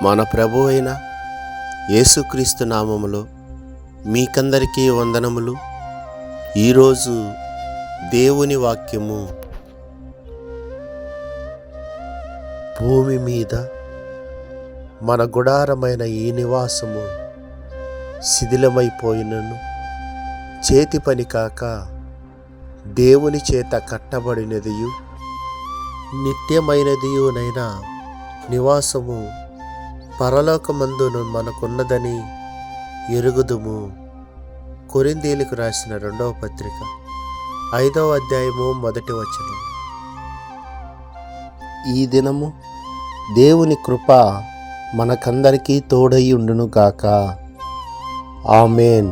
మన ప్రభు అయిన యేసుక్రీస్తు నామములో మీకందరికీ వందనములు. ఈరోజు దేవుని వాక్యము, భూమి మీద మన గుడారమైన ఈ నివాసము శిథిలమైపోయినను చేతి పని కాక దేవుని చేత కట్టబడినదియు నిత్యమైనదియునైన నివాసము పరలోకమందును మనకున్నదని ఎరుగుదుము. కొరింథీయులకు రాసిన 2వ పత్రిక 5వ అధ్యాయము 1వ వచనం. ఈ దినము దేవుని కృప మనకందరికీ తోడై ఉండును గాక. ఆమేన్.